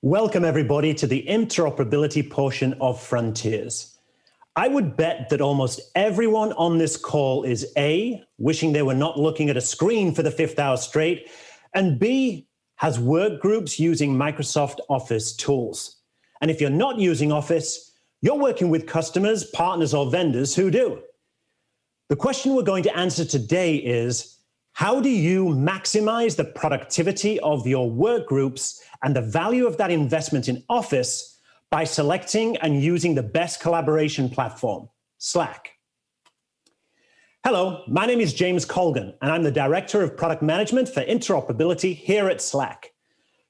Welcome, everybody, to the interoperability portion of Frontiers. I would bet that almost everyone on this call is A, wishing they were not looking at a screen for the fifth hour straight, and B, has work groups using Microsoft Office tools. And if you're not using Office, you're working with customers, partners, or vendors who do. The question we're going to answer today is, how do you maximize the productivity of your work groups and the value of that investment in Office by selecting and using the best collaboration platform, Slack? Hello, my name is James Colgan, and I'm the Director of Product Management for Interoperability here at Slack.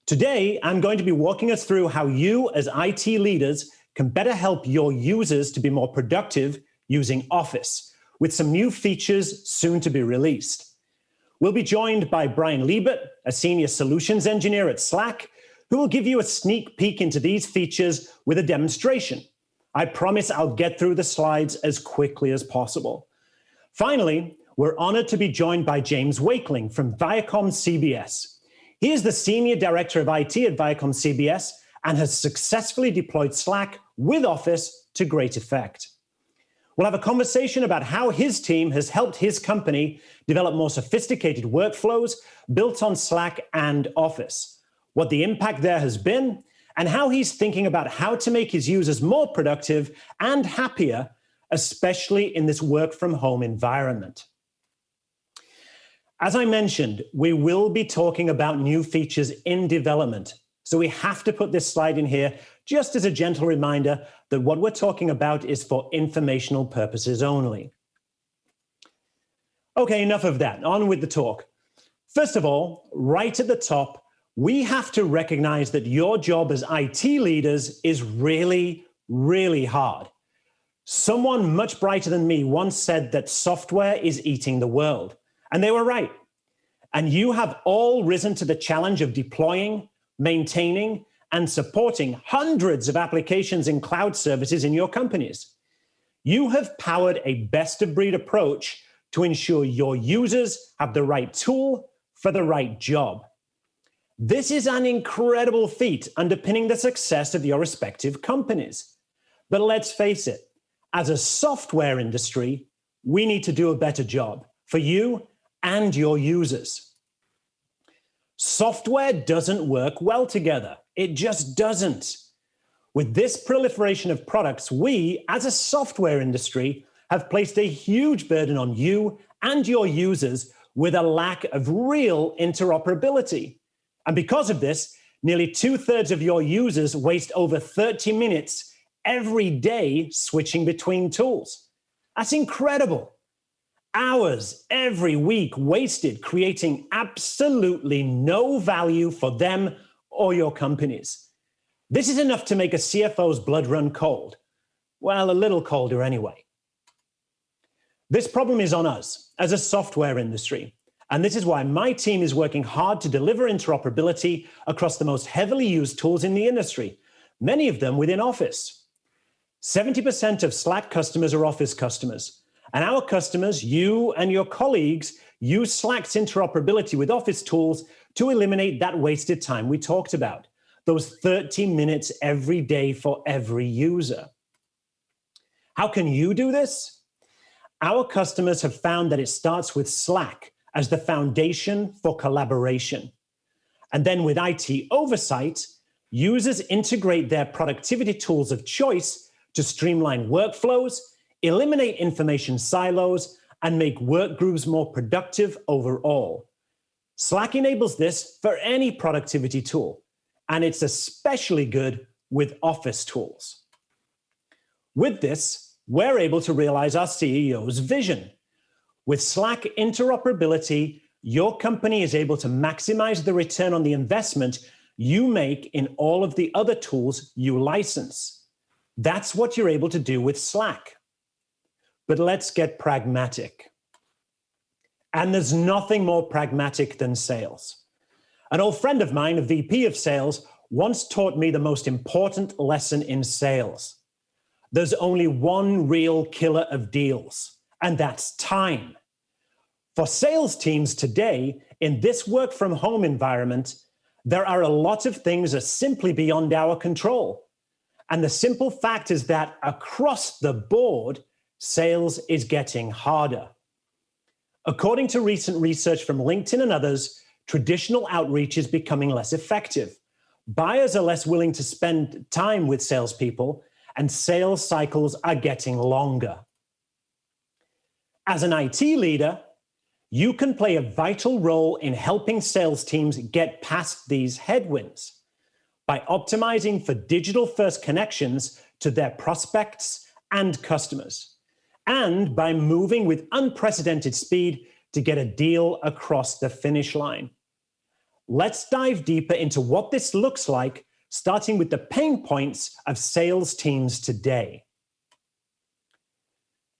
Today, I'm going to be walking us through how you as IT leaders can better help your users to be more productive using Office, with some new features soon to be released. We'll be joined by Brian Liebert, a Senior Solutions Engineer at Slack, who will give you a sneak peek into these features with a demonstration. I promise I'll get through the slides as quickly as possible. Finally, we're honored to be joined by James Wakeling from Viacom CBS. He is the Senior Director of IT at Viacom CBS and has successfully deployed Slack with Office to great effect. We'll have a conversation about how his team has helped his company develop more sophisticated workflows built on Slack and Office, what the impact there has been, and how he's thinking about how to make his users more productive and happier, especially in this work-from-home environment. As I mentioned, we will be talking about new features in development, so we have to put this slide in here just as a gentle reminder that what we're talking about is for informational purposes only. Okay, enough of that. On with the talk. First of all, right at the top, we have to recognize that your job as IT leaders is really, really hard. Someone much brighter than me once said that software is eating the world, and they were right. And you have all risen to the challenge of deploying, maintaining, and supporting hundreds of applications and cloud services in your companies. You have powered a best-of-breed approach to ensure your users have the right tool for the right job. This is an incredible feat underpinning the success of your respective companies. But let's face it, as a software industry, we need to do a better job for you and your users. Software doesn't work well together. It just doesn't. With this proliferation of products, we, as a software industry, have placed a huge burden on you and your users with a lack of real interoperability. And because of this, nearly 2/3 of your users waste over 30 minutes every day switching between tools. That's incredible. Hours every week wasted creating absolutely no value for them or your companies. This is enough to make a CFO's blood run cold. Well, a little colder anyway. This problem is on us as a software industry, and this is why my team is working hard to deliver interoperability across the most heavily used tools in the industry, many of them within Office. 70% of Slack customers are Office customers. And our customers, you and your colleagues, use Slack's interoperability with Office tools to eliminate that wasted time we talked about, those 30 minutes every day for every user. How can you do this? Our customers have found that it starts with Slack as the foundation for collaboration. And then with IT oversight, users integrate their productivity tools of choice to streamline workflows, eliminate information silos, and make work groups more productive overall. Slack enables this for any productivity tool, and it's especially good with Office tools. With this, we're able to realize our CEO's vision. With Slack interoperability, your company is able to maximize the return on the investment you make in all of the other tools you license. That's what you're able to do with Slack. But let's get pragmatic. And there's nothing more pragmatic than sales. An old friend of mine, a VP of sales, once taught me the most important lesson in sales. There's only one real killer of deals, and that's time. For sales teams today, in this work-from-home environment, There are a lot of things that are simply beyond our control. And the simple fact is that across the board, sales is getting harder. According to recent research from LinkedIn and others, traditional outreach is becoming less effective. Buyers are less willing to spend time with salespeople, and sales cycles are getting longer. As an IT leader, you can play a vital role in helping sales teams get past these headwinds by optimizing for digital-first connections to their prospects and customers, and by moving with unprecedented speed to get a deal across the finish line. Let's dive deeper into what this looks like, starting with the pain points of sales teams today.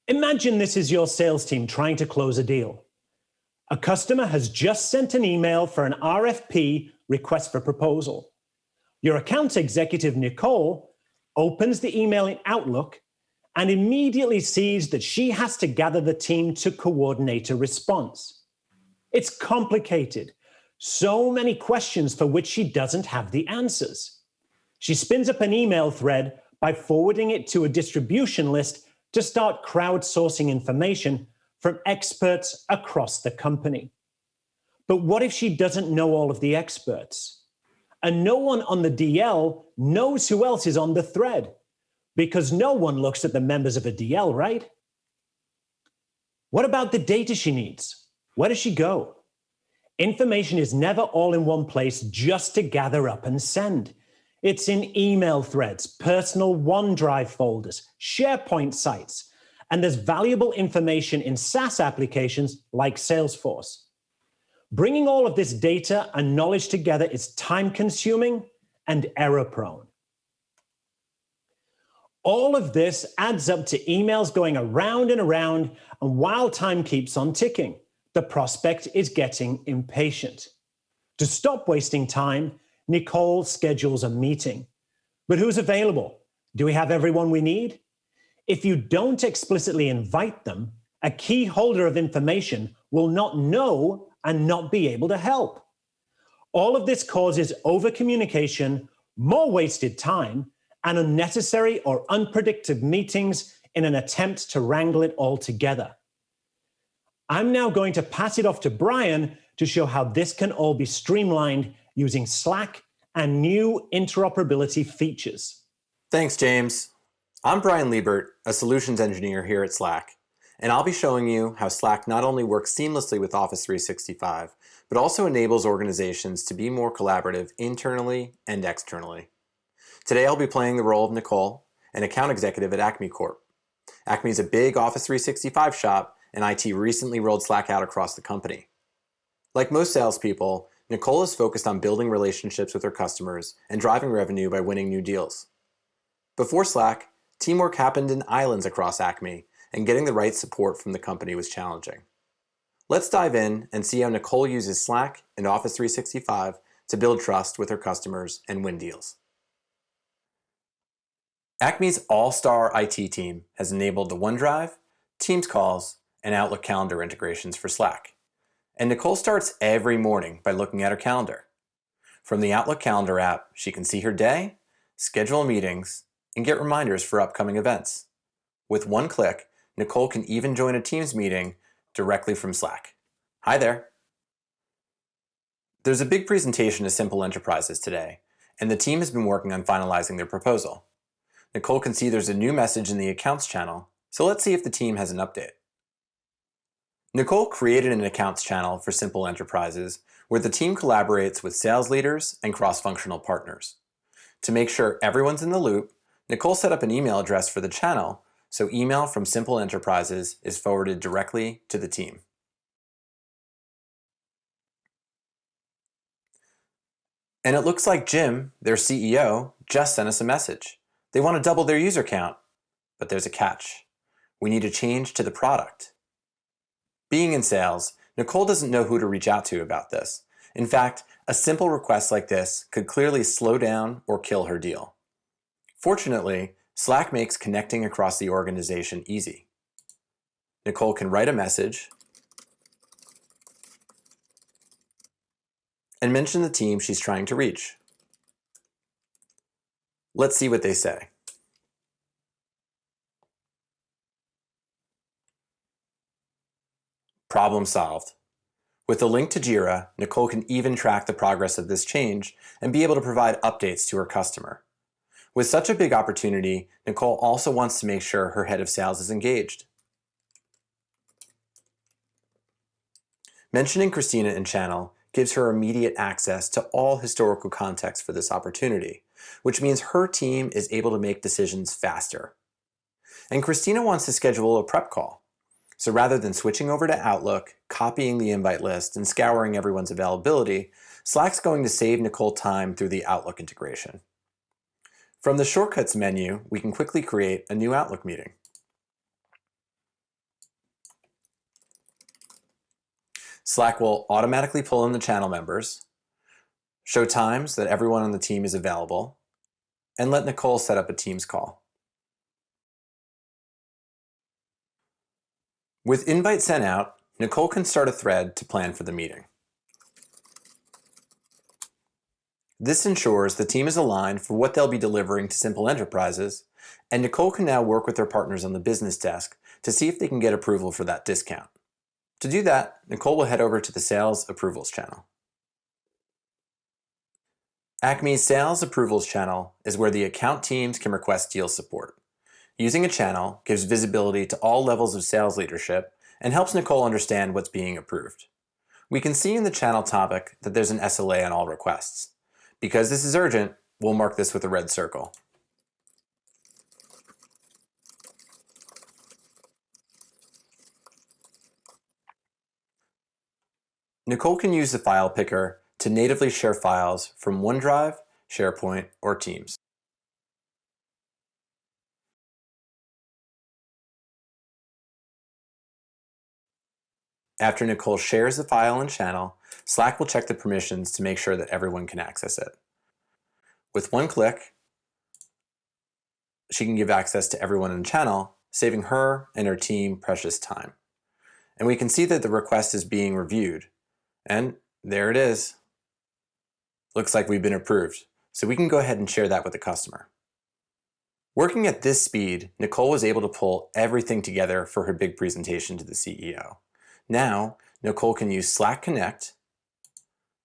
Imagine this is your sales team trying to close a deal. A customer has just sent an email for an RFP, request for proposal. Your account executive, Nicole, opens the email in Outlook and immediately sees that she has to gather the team to coordinate a response. It's complicated. So many questions for which she doesn't have the answers. She spins up an email thread by forwarding it to a distribution list to start crowdsourcing information from experts across the company. But what if she doesn't know all of the experts? And no one on the DL knows who else is on the thread, because no one looks at the members of a DL, right? What about the data she needs? Where does she go? Information is never all in one place just to gather up and send. It's in email threads, personal OneDrive folders, Sharepoint sites, and there's valuable information in SaaS applications like Salesforce. Bringing all of this data and knowledge together is time-consuming and error-prone. All of this adds up to emails going around and around, and while time keeps on ticking, the prospect is getting impatient. To stop wasting time, Nicole schedules a meeting. But who's available? Do we have everyone we need? If you don't explicitly invite them, a key holder of information will not know and not be able to help. All of this causes overcommunication, more wasted time, and unnecessary or unpredictable meetings in an attempt to wrangle it all together. I'm now going to pass it off to Brian to show how this can all be streamlined using Slack and new interoperability features. Thanks, James. I'm Brian Liebert, a solutions engineer here at Slack, and I'll be showing you how Slack not only works seamlessly with Office 365, but also enables organizations to be more collaborative internally and externally. Today I'll be playing the role of Nicole, an account executive at Acme Corp. Acme is a big Office 365 shop, and IT recently rolled Slack out across the company. Like most salespeople, Nicole is focused on building relationships with her customers and driving revenue by winning new deals. Before Slack, teamwork happened in islands across Acme, and getting the right support from the company was challenging. Let's dive in and see how Nicole uses Slack and Office 365 to build trust with her customers and win deals. Acme's all-star IT team has enabled the OneDrive, Teams calls, and Outlook calendar integrations for Slack. And Nicole starts every morning by looking at her calendar. From the Outlook calendar app, she can see her day, schedule meetings, and get reminders for upcoming events. With one click, Nicole can even join a Teams meeting directly from Slack. Hi there. There's a big presentation to simple enterprises today, and the team has been working on finalizing their proposal. Nicole can see there's a new message in the accounts channel, so let's see if the team has an update. Nicole created an accounts channel for simple enterprises where the team collaborates with sales leaders and cross-functional partners. To make sure everyone's in the loop, Nicole set up an email address for the channel, so email from simple enterprises is forwarded directly to the team. And it looks like Jim, their CEO, just sent us a message. They want to double their user count, but there's a catch. We need to change to the product. Being in sales, Nicole doesn't know who to reach out to about this. In fact, a simple request like this could clearly slow down or kill her deal. Fortunately, Slack makes connecting across the organization easy. Nicole can write a message and mention the team she's trying to reach. Let's see what they say. Problem solved. With a link to Jira, Nicole can even track the progress of this change and be able to provide updates to her customer. With such a big opportunity, Nicole also wants to make sure her head of sales is engaged. Mentioning Christina in channel gives her immediate access to all historical context for this opportunity, which means her team is able to make decisions faster. And Christina wants to schedule a prep call. So rather than switching over to Outlook, copying the invite list, and scouring everyone's availability, Slack's going to save Nicole time through the Outlook integration. From the Shortcuts menu, we can quickly create a new Outlook meeting. Slack will automatically pull in the channel members, show times that everyone on the team is available, and let Nicole set up a Teams call. With invite sent out, Nicole can start a thread to plan for the meeting. This ensures the team is aligned for what they'll be delivering to simple enterprises, and Nicole can now work with her partners on the business desk to see if they can get approval for that discount. To do that, Nicole will head over to the Sales Approvals channel. Acme's Sales Approvals channel is where the account teams can request deal support. Using a channel gives visibility to all levels of sales leadership and helps Nicole understand what's being approved. We can see in the channel topic that there's an SLA on all requests. Because this is urgent, we'll mark this with a red circle. Nicole can use the file picker to natively share files from OneDrive, Sharepoint, or Teams. After Nicole shares the file in channel, Slack will check the permissions to make sure that everyone can access it. With one click, she can give access to everyone in channel, saving her and her team precious time. And we can see that the request is being reviewed. And there it is. Looks like we've been approved. So we can go ahead and share that with the customer. Working at this speed, Nicole was able to pull everything together for her big presentation to the CEO. Now, Nicole can use Slack Connect,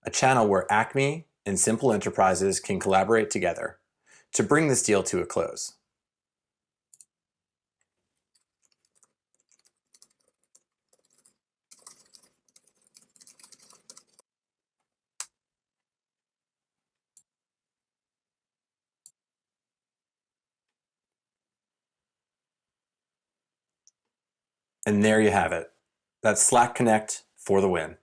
a channel where Acme and simple enterprises can collaborate together to bring this deal to a close. And there you have it. That's Slack Connect for the win.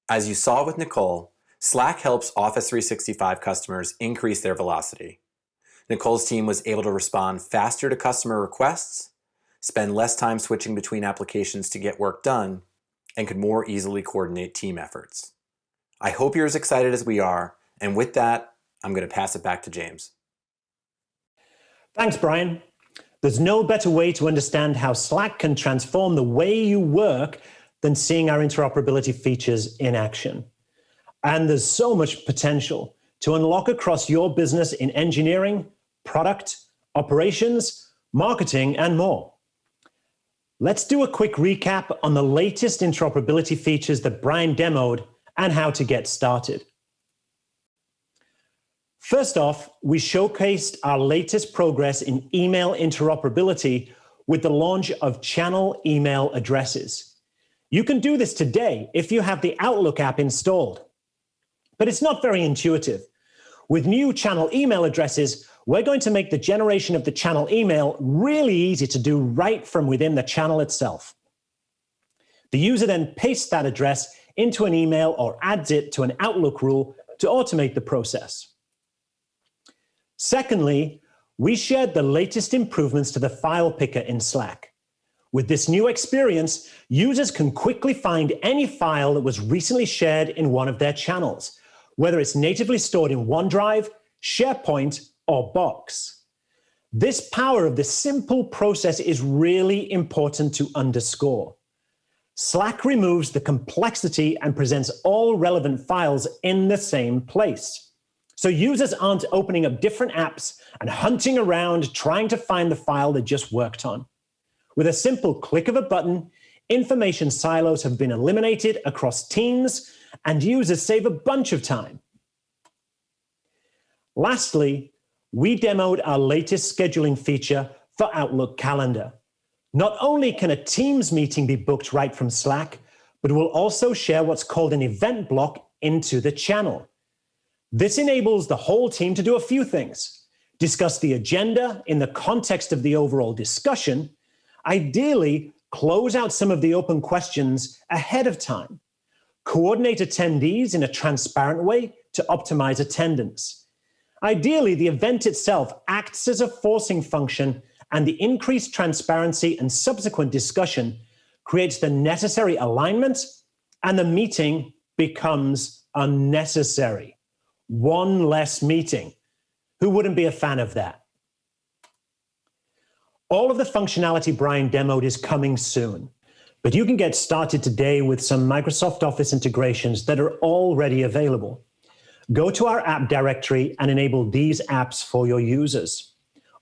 As you saw with Nicole, Slack helps Office 365 customers increase their velocity. Nicole's team was able to respond faster to customer requests, spend less time switching between applications to get work done, and could more easily coordinate team efforts. I hope you're as excited as we are, and with that, I'm going to pass it back to James. Thanks, Brian. There's no better way to understand how Slack can transform the way you work than seeing our interoperability features in action. And there's so much potential to unlock across your business in engineering, product, operations, marketing, and more. Let's do a quick recap on the latest interoperability features that Brian demoed and how to get started. First off, we showcased our latest progress in email interoperability with the launch of channel email addresses. You can do this today if you have the Outlook app installed, but it's not very intuitive. With new channel email addresses, we're going to make the generation of the channel email really easy to do right from within the channel itself. The user then pastes that address into an email or adds it to an Outlook rule to automate the process. Secondly, we shared the latest improvements to the file picker in Slack. With this new experience, users can quickly find any file that was recently shared in one of their channels, whether it's natively stored in OneDrive, SharePoint, or Box. This power of this simple process is really important to underscore. Slack removes the complexity and presents all relevant files in the same place. So users aren't opening up different apps and hunting around trying to find the file they just worked on. With a simple click of a button, information silos have been eliminated across teams, and users save a bunch of time. Lastly, we demoed our latest scheduling feature for Outlook Calendar. Not only can a Teams meeting be booked right from Slack, but we'll also share what's called an event block into the channel. This enables the whole team to do a few things: discuss the agenda in the context of the overall discussion, ideally close out some of the open questions ahead of time, coordinate attendees in a transparent way to optimize attendance. Ideally, the event itself acts as a forcing function, and the increased transparency and subsequent discussion creates the necessary alignment, and the meeting becomes unnecessary. One less meeting. Who wouldn't be a fan of that? All of the functionality Brian demoed is coming soon, but you can get started today with some Microsoft Office integrations that are already available. Go to our app directory and enable these apps for your users.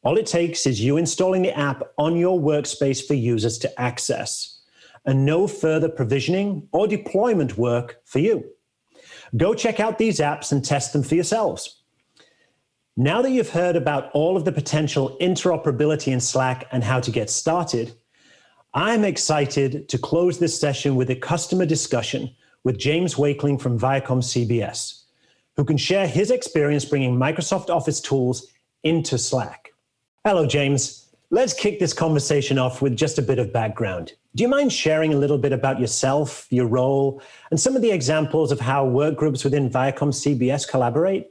All it takes is you installing the app on your workspace for users to access, and no further provisioning or deployment work for you. Go check out these apps and test them for yourselves. Now that you've heard about all of the potential interoperability in Slack and how to get started, I'm excited to close this session with a customer discussion with James Wakeling from Viacom CBS, who can share his experience bringing Microsoft Office tools into Slack. Hello, James. Let's kick this conversation off with just a bit of background. Do you mind sharing a little bit about yourself, your role, and some of the examples of how work groups within Viacom CBS collaborate?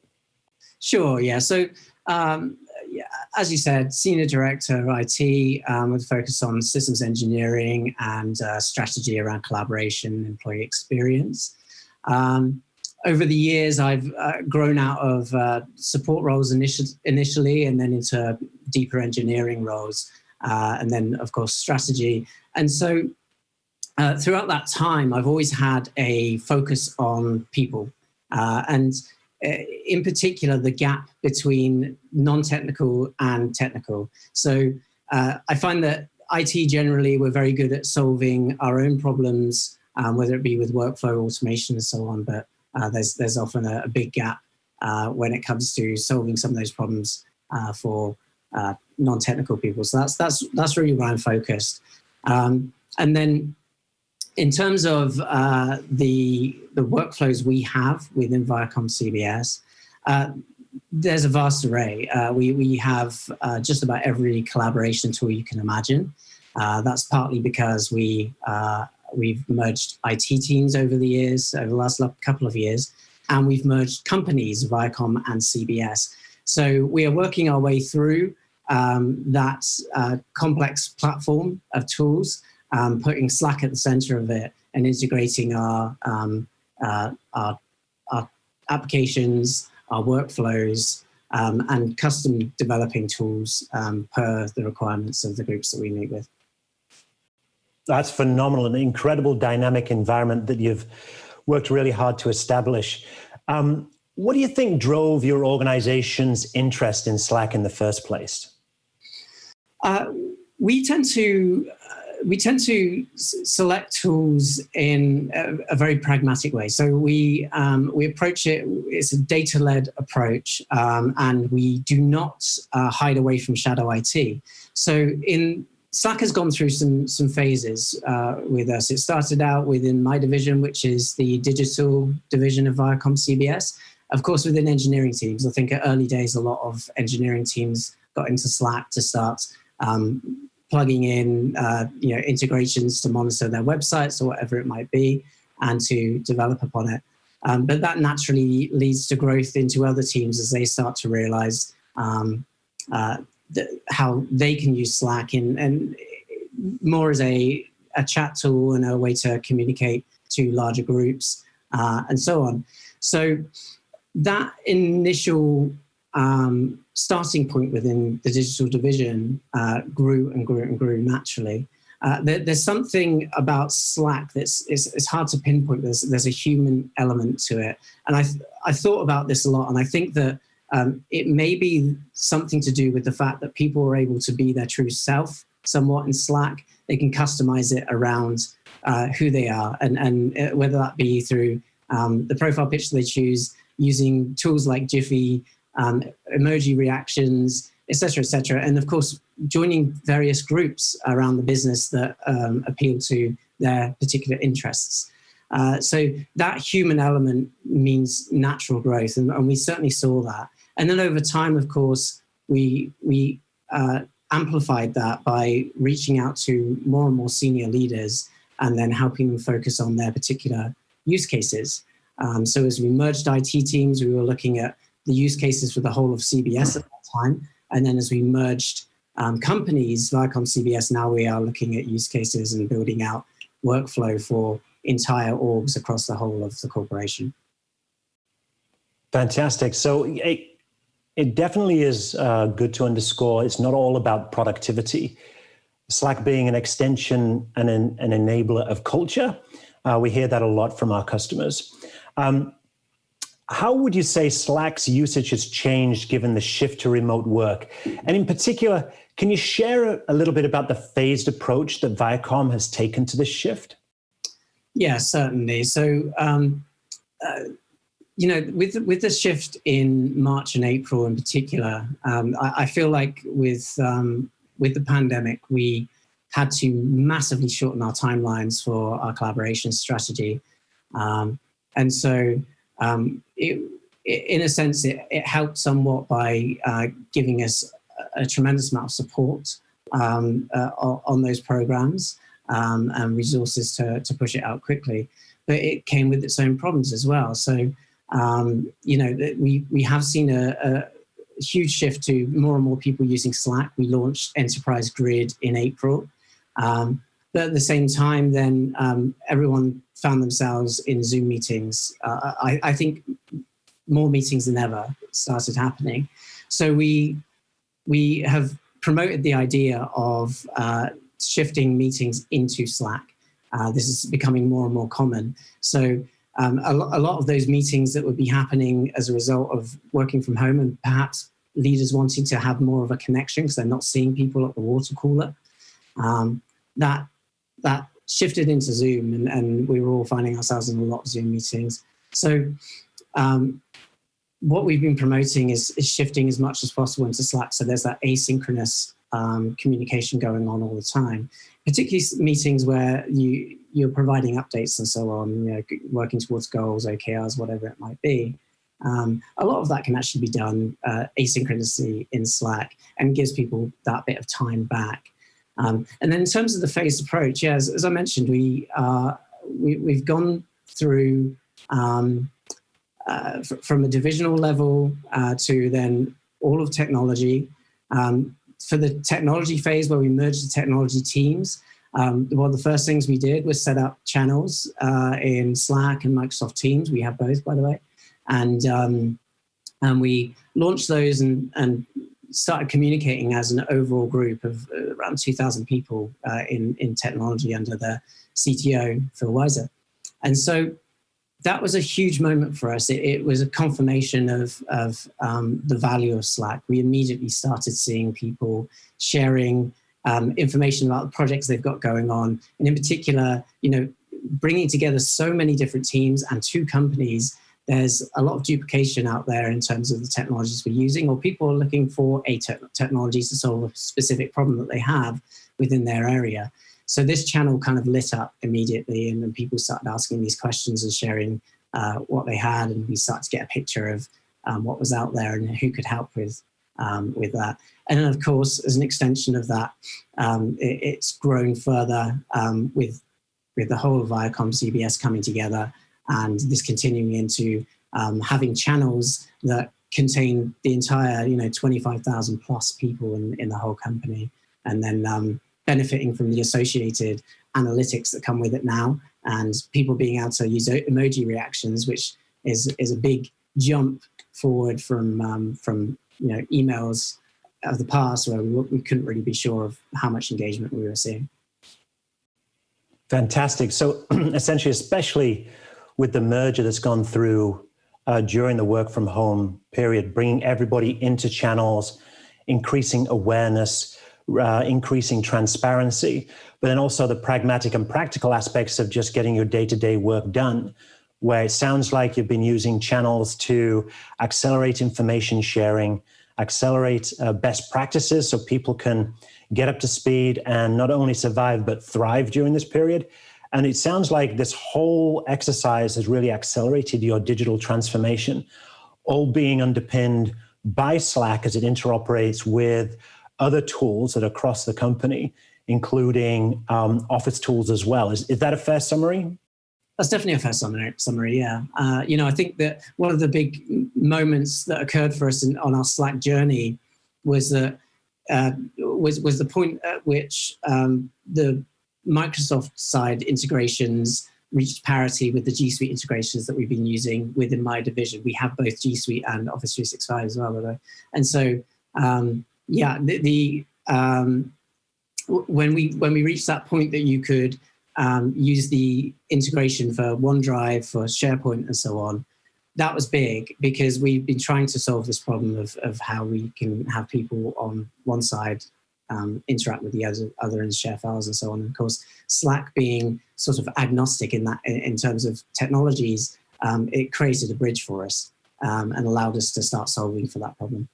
Sure, yeah. So, as you said, Senior Director of IT with a focus on systems engineering and strategy around collaboration and employee experience. Over the years, I've grown out of support roles initially and then into deeper engineering roles, and then, of course, strategy. And so throughout that time, I've always had a focus on people. And in particular, the gap between non-technical and technical. So I find that IT generally, we're very good at solving our own problems, whether it be with workflow automation and so on, but there's often a big gap when it comes to solving some of those problems for non-technical people. So that's really where I'm focused. And then in terms of the workflows we have within Viacom CBS, there's a vast array. We have just about every collaboration tool you can imagine. That's partly because we've merged IT teams over the last couple of years, and we've merged companies, Viacom and CBS. So we are working our way through that complex platform of tools, putting Slack at the center of it and integrating our applications, our workflows, and custom developing tools per the requirements of the groups that we meet with. That's phenomenal, an incredible dynamic environment that you've worked really hard to establish. What do you think drove your organization's interest in Slack in the first place? We tend to select tools in a very pragmatic way. So we approach it, it's a data-led approach, and we do not hide away from shadow IT. So Slack has gone through some phases with us. It started out within my division, which is the digital division of Viacom CBS. Of course, within engineering teams, I think at early days, a lot of engineering teams got into Slack to start plugging in integrations to monitor their websites or whatever it might be, and to develop upon it. But that naturally leads to growth into other teams as they start to realize how they can use Slack and more as a chat tool and a way to communicate to larger groups and so on. So that initial starting point within the digital division grew and grew and grew naturally. There's something about Slack it's hard to pinpoint. There's a human element to it. And I thought about this a lot, and I think that it may be something to do with the fact that people are able to be their true self somewhat in Slack. They can customize it around who they are, and whether that be through the profile picture they choose, using tools like Jiffy, emoji reactions, etc., and of course joining various groups around the business that appeal to their particular interests. So that human element means natural growth, and we certainly saw that. And then over time, of course, we amplified that by reaching out to more and more senior leaders and then helping them focus on their particular use cases. So as we merged IT teams, we were looking at the use cases for the whole of CBS at that time. And then as we merged companies, Viacom CBS, now we are looking at use cases and building out workflow for entire orgs across the whole of the corporation. Fantastic. So it definitely is good to underscore it's not all about productivity. Slack being an extension and an enabler of culture. We hear that a lot from our customers. How would you say Slack's usage has changed given the shift to remote work? And in particular, can you share a little bit about the phased approach that Viacom has taken to this shift? Yeah, certainly. So, with the shift in March and April in particular, I feel like with the pandemic, we had to massively shorten our timelines for our collaboration strategy. And so, in a sense, it helped somewhat by giving us a tremendous amount of support on those programs and resources to push it out quickly. But it came with its own problems as well. So, we have seen a huge shift to more and more people using Slack. We launched Enterprise Grid in April. But at the same time, then everyone found themselves in Zoom meetings. I think more meetings than ever started happening. So we have promoted the idea of shifting meetings into Slack. This is becoming more and more common. So a lot of those meetings that would be happening as a result of working from home and perhaps leaders wanting to have more of a connection because they're not seeing people at the water cooler, that shifted into Zoom, and we were all finding ourselves in a lot of Zoom meetings. So what we've been promoting is shifting as much as possible into Slack. So there's that asynchronous communication going on all the time, particularly meetings where you're providing updates and so on, working towards goals, OKRs, whatever it might be. A lot of that can actually be done asynchronously in Slack and gives people that bit of time back. And then in terms of the phased approach, as I mentioned, we've gone through from a divisional level to then all of technology. For the technology phase where we merged the technology teams, one of the first things we did was set up channels in Slack and Microsoft Teams. We have both, by the way. And we launched those and started communicating as an overall group of around 2,000 people in technology under the CTO, Phil Weiser. And so that was a huge moment for us. It was a confirmation of the value of Slack. We immediately started seeing people sharing information about the projects they've got going on. And in particular, bringing together so many different teams and two companies, there's a lot of duplication out there in terms of the technologies we're using, or people are looking for technologies to solve a specific problem that they have within their area. So this channel kind of lit up immediately, and then people started asking these questions and sharing what they had, and we started to get a picture of what was out there and who could help with that. And then, of course, as an extension of that, it's grown further with the whole of Viacom CBS coming together, and this continuing into having channels that contain the entire 25,000 plus people in the whole company, and then benefiting from the associated analytics that come with it now, and people being able to use emoji reactions, which is a big jump forward from emails of the past where we couldn't really be sure of how much engagement we were seeing. Fantastic. So essentially, especially with the merger that's gone through during the work from home period, bringing everybody into channels, increasing awareness, increasing transparency, but then also the pragmatic and practical aspects of just getting your day-to-day work done, where it sounds like you've been using channels to accelerate information sharing, accelerate best practices so people can get up to speed and not only survive, but thrive during this period. And it sounds like this whole exercise has really accelerated your digital transformation, all being underpinned by Slack as it interoperates with other tools that are across the company, including Office tools as well. Is that a fair summary? That's definitely a fair summary, yeah. I think that one of the big moments that occurred for us on our Slack journey was that was the point at which the Microsoft side integrations reached parity with the G Suite integrations that we've been using within my division. We have both G Suite and Office 365 as well, by the way. And so, when we reached that point that you could use the integration for OneDrive, for Sharepoint, and so on, that was big because we've been trying to solve this problem of how we can have people on one side interact with the other and share files and so on. And of course, Slack being sort of agnostic in that in terms of technologies, it created a bridge for us and allowed us to start solving for that problem.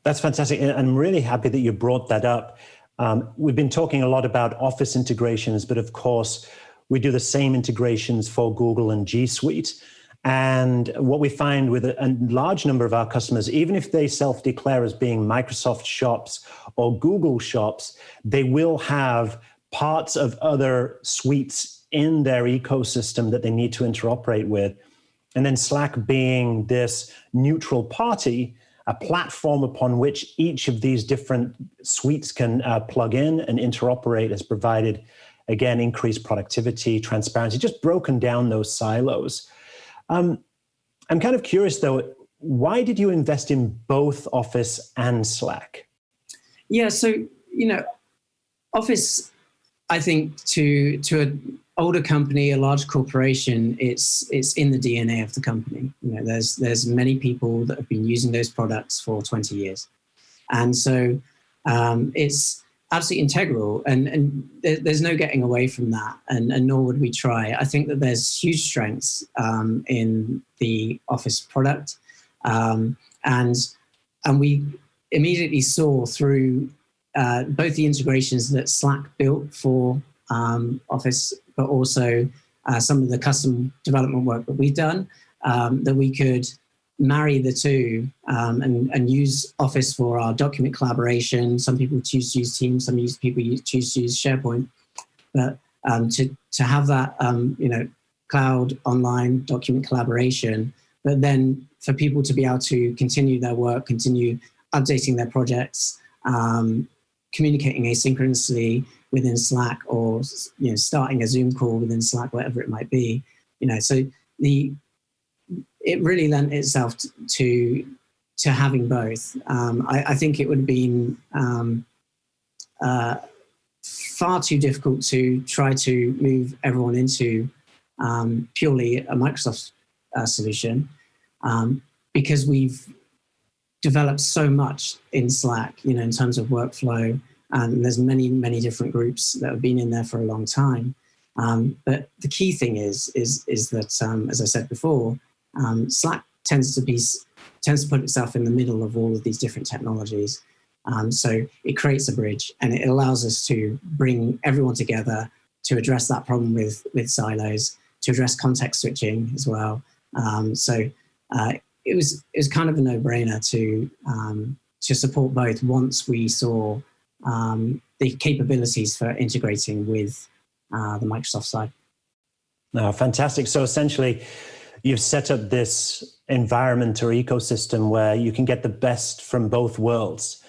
That's fantastic. And I'm really happy that you brought that up. We've been talking a lot about Office integrations, but of course, we do the same integrations for Google and G Suite. And what we find with a large number of our customers, even if they self-declare as being Microsoft shops or Google shops, they will have parts of other suites in their ecosystem that they need to interoperate with. And then Slack being this neutral party, a platform upon which each of these different suites can plug in and interoperate, has provided, again, increased productivity, transparency, just broken down those silos. I'm kind of curious, though, why did you invest in both Office and Slack? Yeah, so, Office, I think, to an older company, a large corporation, it's in the DNA of the company. There's many people that have been using those products for 20 years. And so it's absolutely integral, and there's no getting away from that, and nor would we try. I think that there's huge strengths in the Office product, and we immediately saw through both the integrations that Slack built for Office, but also some of the custom development work that we've done, that we could marry the two and use Office for our document collaboration. Some people choose to use Teams, some people choose to use SharePoint. But to have that cloud online document collaboration, but then for people to be able to continue their work, continue updating their projects, communicating asynchronously within Slack, or starting a Zoom call within Slack, whatever it might be. So it really lent itself to having both. I think it would have been far too difficult to try to move everyone into purely a Microsoft solution, because we've developed so much in Slack, in terms of workflow, and there's many, many different groups that have been in there for a long time. But the key thing is that, as I said before, Slack tends to put itself in the middle of all of these different technologies. So it creates a bridge, and it allows us to bring everyone together to address that problem with silos, to address context switching as well. So it was kind of a no-brainer to support both once we saw the capabilities for integrating with the Microsoft side. No, fantastic. So essentially, you've set up this environment or ecosystem where you can get the best from both worlds.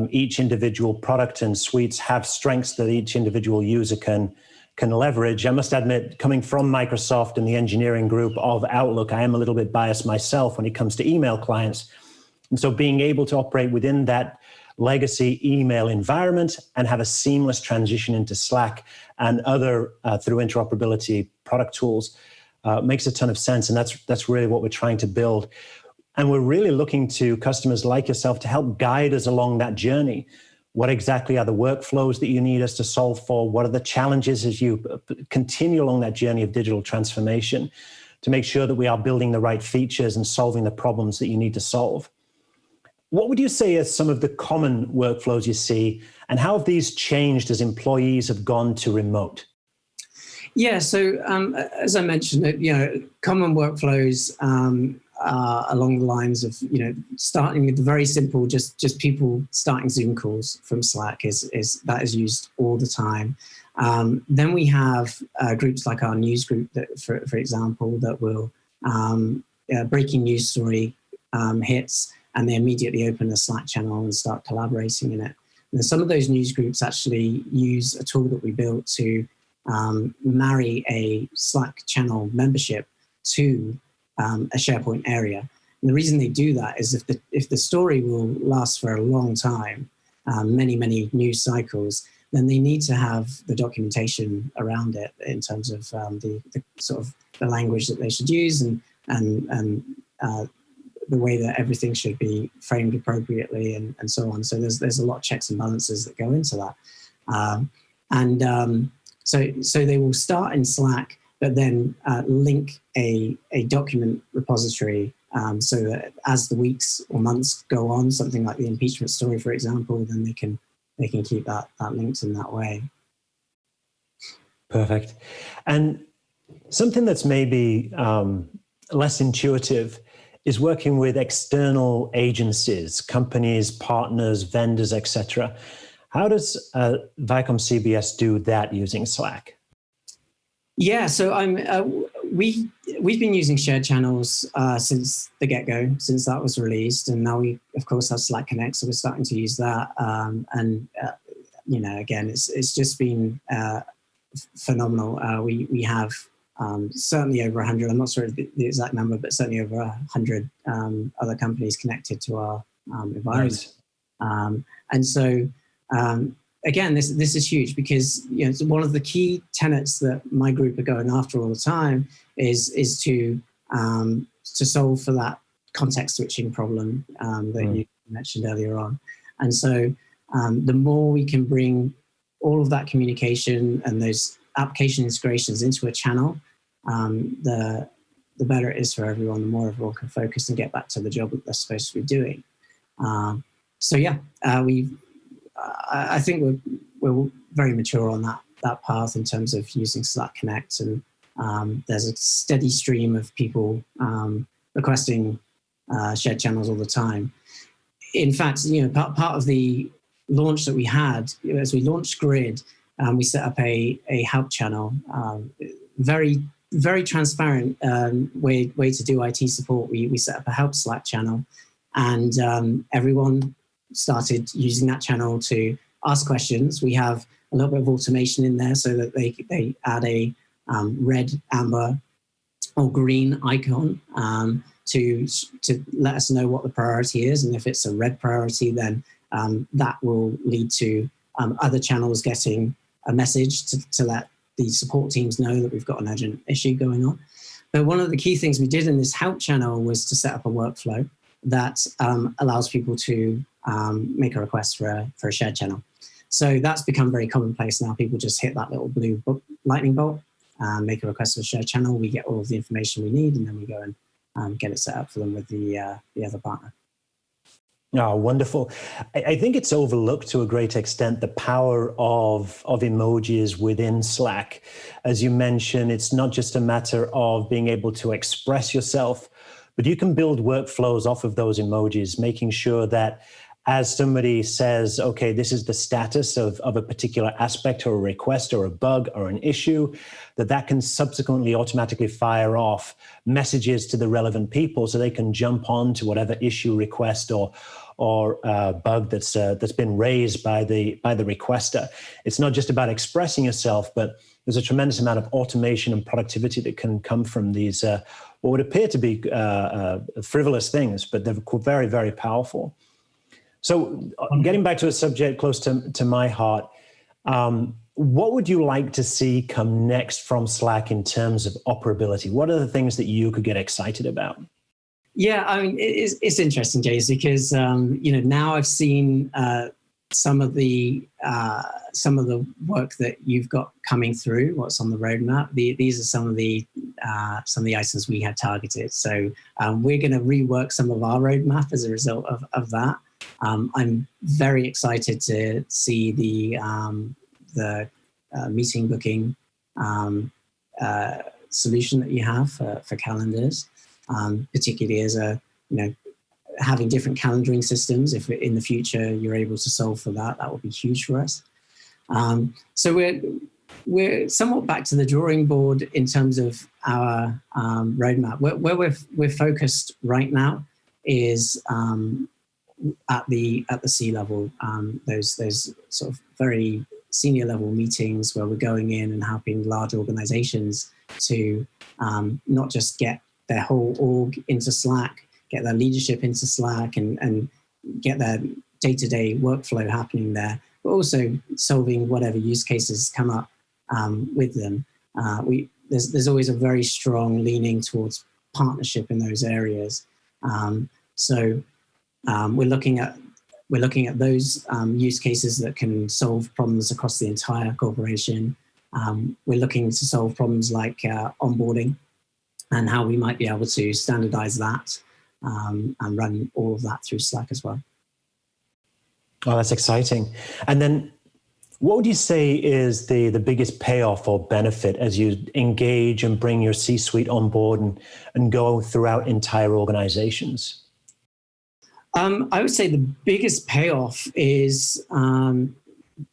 Each individual product and suites have strengths that each individual user can leverage. I must admit, coming from Microsoft and the engineering group of Outlook, I am a little bit biased myself when it comes to email clients. And so being able to operate within that legacy email environment and have a seamless transition into Slack and other through interoperability product tools makes a ton of sense. And that's really what we're trying to build. And we're really looking to customers like yourself to help guide us along that journey. What exactly are the workflows that you need us to solve for? What are the challenges as you continue along that journey of digital transformation to make sure that we are building the right features and solving the problems that you need to solve? What would you say are some of the common workflows you see, and how have these changed as employees have gone to remote? Yeah, so as I mentioned, common workflows along the lines of, starting with the very simple, just people starting Zoom calls from Slack is used all the time. Then we have groups like our news group that, for example, that will breaking news story hits, and they immediately open a Slack channel and start collaborating in it. And some of those news groups actually use a tool that we built to marry a Slack channel membership to a SharePoint area. And the reason they do that is if the story will last for a long time, many news cycles, then they need to have the documentation around it in terms of the sort of the language that they should use and the way that everything should be framed appropriately and so on. So there's a lot of checks and balances that go into that. So they will start in Slack, but then link a document repository so that as the weeks or months go on, something like the impeachment story, for example, then they can keep that linked in that way. Perfect. And something that's maybe less intuitive is working with external agencies, companies, partners, vendors, etc. How does Vicom CBS do that using Slack? Yeah, so we've been using shared channels since the get-go, since that was released, and now we of course have Slack Connect, so we're starting to use that. Again, it's just been phenomenal. We have certainly over 100. I'm not sure the exact number, but certainly over 100 other companies connected to our environment. Nice. And so. Again, this is huge because it's one of the key tenets that my group are going after all the time is to solve for that context switching problem that you mentioned earlier on. And so the more we can bring all of that communication and those application integrations into a channel, the better it is for everyone. The more everyone can focus and get back to the job that they're supposed to be doing. I think we're very mature on that path in terms of using Slack Connect, and there's a steady stream of people requesting shared channels all the time. In fact, part of the launch that we had, as we launched Grid, we set up a help channel, very transparent way to do IT support. We set up a help Slack channel, and everyone started using that channel to ask questions. We have a little bit of automation in there so that they add a red, amber, or green icon to let us know what the priority is. And if it's a red priority, then that will lead to other channels getting a message to let the support teams know that we've got an urgent issue going on. But one of the key things we did in this help channel was to set up a workflow that allows people to make a request for a shared channel. So that's become very commonplace now. People just hit that little blue lightning bolt, make a request for a shared channel. We get all of the information we need, and then we go and get it set up for them with the other partner. Oh, wonderful. I think it's overlooked to a great extent, the power of emojis within Slack. As you mentioned, it's not just a matter of being able to express yourself, but you can build workflows off of those emojis, making sure that as somebody says, okay, this is the status of a particular aspect or a request or a bug or an issue, that can subsequently automatically fire off messages to the relevant people so they can jump on to whatever issue, request, or bug that's been raised by the requester. It's not just about expressing yourself, but there's a tremendous amount of automation and productivity that can come from these what would appear to be frivolous things, but they're very, very powerful. So getting back to a subject close to my heart, what would you like to see come next from Slack in terms of operability? What are the things that you could get excited about? Yeah, I mean, it's interesting, James, because now I've seen some of the work that you've got coming through. What's on the roadmap? These are some of the items we had targeted. So we're going to rework some of our roadmap as a result of that. I'm very excited to see the meeting booking solution that you have for calendars. Particularly as having different calendaring systems. If in the future you're able to solve for that, that will be huge for us. So we're somewhat back to the drawing board in terms of our roadmap. Where we're focused right now is at the C level. Those sort of very senior level meetings where we're going in and helping large organizations to not just get their whole org into Slack, get their leadership into Slack, and get their day-to-day workflow happening there, but also solving whatever use cases come up with them. There's always a very strong leaning towards partnership in those areas. So we're looking at those use cases that can solve problems across the entire corporation. We're looking to solve problems like onboarding, and how we might be able to standardize that and run all of that through Slack as well. Oh, that's exciting. And then what would you say is the biggest payoff or benefit as you engage and bring your C-suite on board and go throughout entire organizations? I would say the biggest payoff is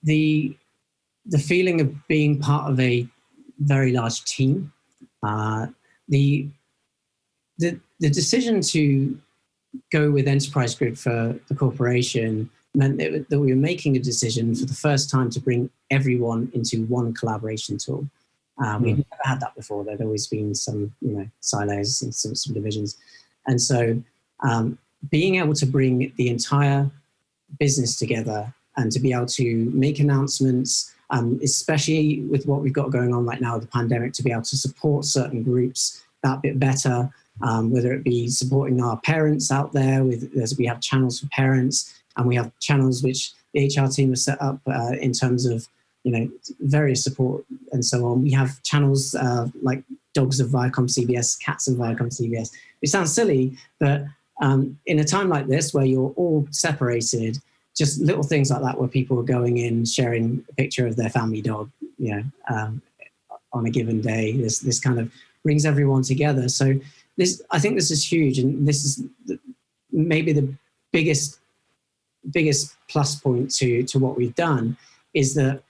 the feeling of being part of a very large team. The decision to go with Enterprise Grid for the corporation meant that we were making a decision for the first time to bring everyone into one collaboration tool. We'd never had that before. There'd always been some silos and some divisions. And so being able to bring the entire business together and to be able to make announcements, especially with what we've got going on right now, the pandemic, to be able to support certain groups that bit better, whether it be supporting our parents out there, as we have channels for parents, and we have channels which the HR team has set up in terms of various support and so on. We have channels like dogs of Viacom CBS, cats of Viacom CBS. It sounds silly, but in a time like this where you're all separated, just little things like that where people are going in, sharing a picture of their family dog, on a given day. This kind of brings everyone together. So I think this is huge, and this is maybe the biggest plus point to what we've done is that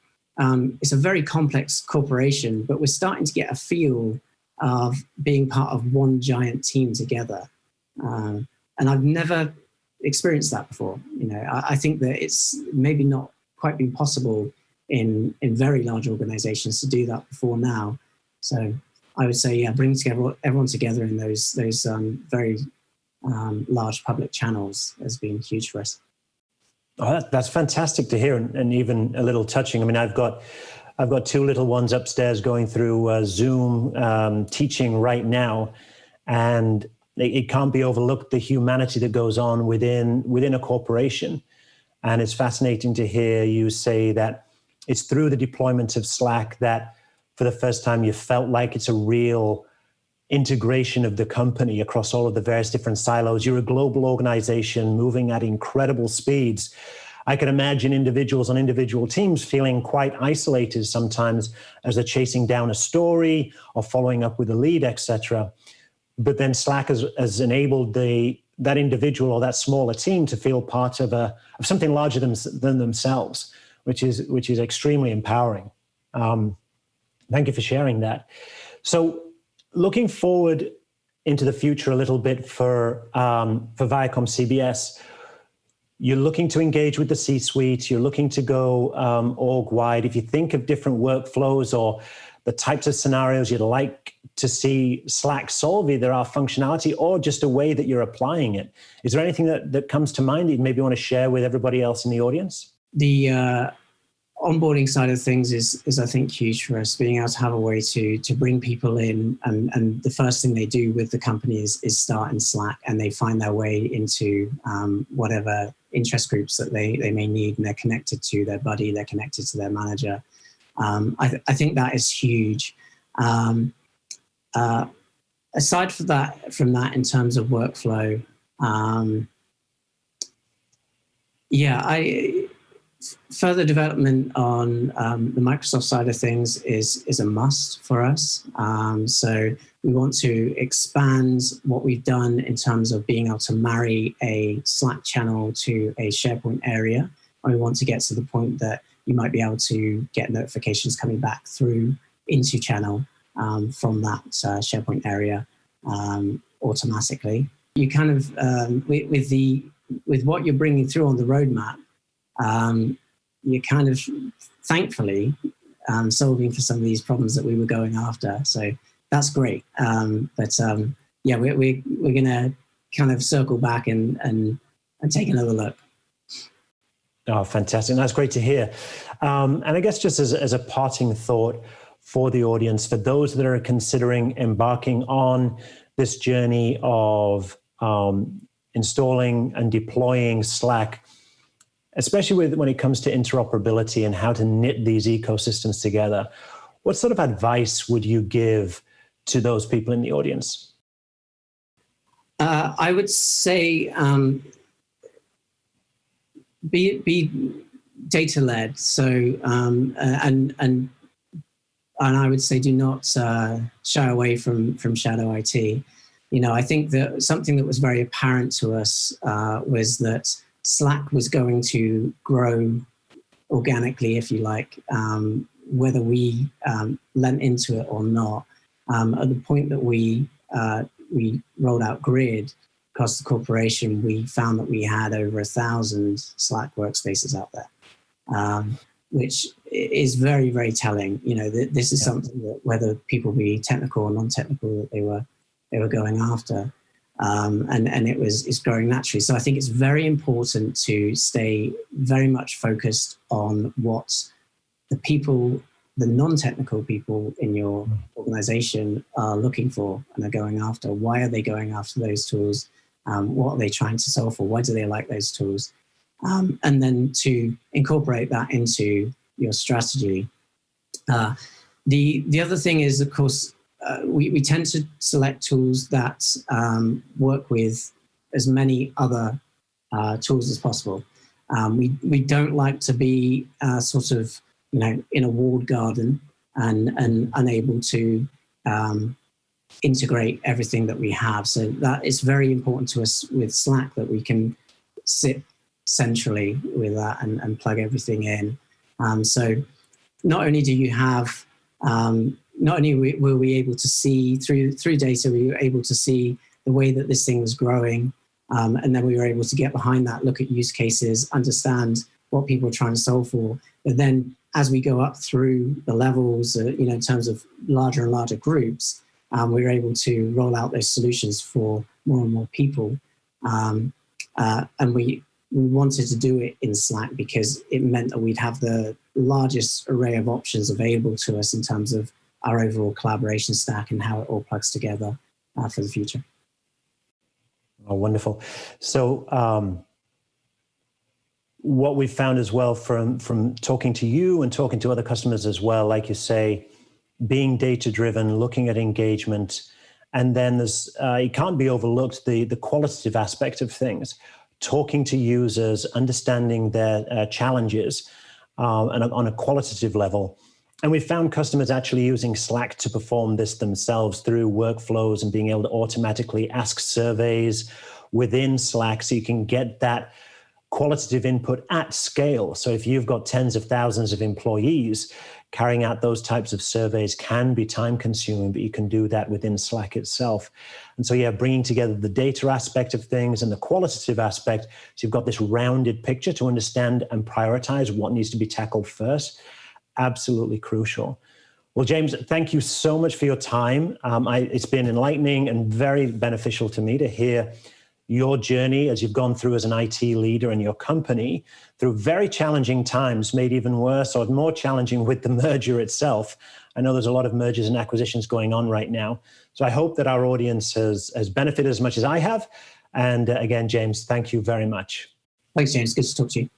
it's a very complex corporation, but we're starting to get a feel of being part of one giant team together. And I've never experienced that before. I think that it's maybe not quite been possible in very large organizations to do that before now. So I would say, bringing together everyone together in those very large public channels has been huge for us. Oh, that's fantastic to hear, and even a little touching. I mean, I've got two little ones upstairs going through Zoom teaching right now, and it can't be overlooked, the humanity that goes on within a corporation. And it's fascinating to hear you say that it's through the deployment of Slack that for the first time you felt like it's a real integration of the company across all of the various different silos. You're a global organization moving at incredible speeds. I can imagine individuals on individual teams feeling quite isolated sometimes as they're chasing down a story or following up with a lead, etc. But then Slack has enabled that individual or that smaller team to feel part of something larger than themselves, which is extremely empowering. Thank you for sharing that. So, looking forward into the future a little bit for Viacom CBS, you're looking to engage with the C-suite, you're looking to go org-wide. If you think of different workflows or the types of scenarios you'd like to see Slack solve, either our functionality or just a way that you're applying it. Is there anything that comes to mind that you maybe want to share with everybody else in the audience? The onboarding side of things is I think huge for us, being able to have a way to bring people in, and the first thing they do with the company is start in Slack, and they find their way into whatever interest groups that they may need, and they're connected to their buddy, they're connected to their manager. I think that is huge. Aside from that, in terms of workflow, further development on the Microsoft side of things is a must for us. So we want to expand what we've done in terms of being able to marry a Slack channel to a SharePoint area. And we want to get to the point that you might be able to get notifications coming back through into channel from that SharePoint area automatically. You kind of, with what you're bringing through on the roadmap, you're kind of, thankfully, solving for some of these problems that we were going after. So that's great. We're going to kind of circle back and take another look. Oh, fantastic. That's great to hear. And I guess just as a parting thought for the audience, for those that are considering embarking on this journey of installing and deploying Slack, especially when it comes to interoperability and how to knit these ecosystems together, what sort of advice would you give to those people in the audience? I would say be data led. So and I would say do not shy away from shadow IT. You know, I think that something that was very apparent to us was that Slack was going to grow organically, if you like, whether we lent into it or not. At the point that we rolled out Grid across the corporation, we found that we had over 1,000 Slack workspaces out there, which is very, very telling. You know, this is something that, whether people be technical or non-technical, that they were going after. And it's growing naturally. So I think it's very important to stay very much focused on what the people, the non-technical people in your organization are looking for and are going after. Why are they going after those tools? What are they trying to solve for? Why do they like those tools? And then to incorporate that into your strategy. The other thing is, of course, we tend to select tools that work with as many other tools as possible. We don't like to be sort of, you know, in a walled garden and unable to integrate everything that we have. So that is very important to us with Slack, that we can sit centrally with that and plug everything in. So not only do you have not only were we able to see through data, we were able to see the way that this thing was growing, and then we were able to get behind that, look at use cases, understand what people are trying to solve for. But then as we go up through the levels, you know, in terms of larger and larger groups, we were able to roll out those solutions for more and more people. And we wanted to do it in Slack because it meant that we'd have the largest array of options available to us in terms of our overall collaboration stack and how it all plugs together for the future. Oh, wonderful. So what we've found as well from talking to you and talking to other customers as well, like you say, being data-driven, looking at engagement, and then there's it can't be overlooked, the qualitative aspect of things, talking to users, understanding their challenges and on a qualitative level. And we found customers actually using Slack to perform this themselves through workflows and being able to automatically ask surveys within Slack, so you can get that qualitative input at scale. So if you've got tens of thousands of employees, carrying out those types of surveys can be time consuming, but you can do that within Slack itself. And so, yeah, bringing together the data aspect of things and the qualitative aspect, so you've got this rounded picture to understand and prioritize what needs to be tackled first. Absolutely crucial. Well, James, thank you so much for your time. It's been enlightening and very beneficial to me to hear your journey as you've gone through as an IT leader in your company through very challenging times, made even worse or more challenging with the merger itself. I know there's a lot of mergers and acquisitions going on right now. So I hope that our audience has benefited as much as I have. And again, James, thank you very much. Thanks, James. Good to talk to you.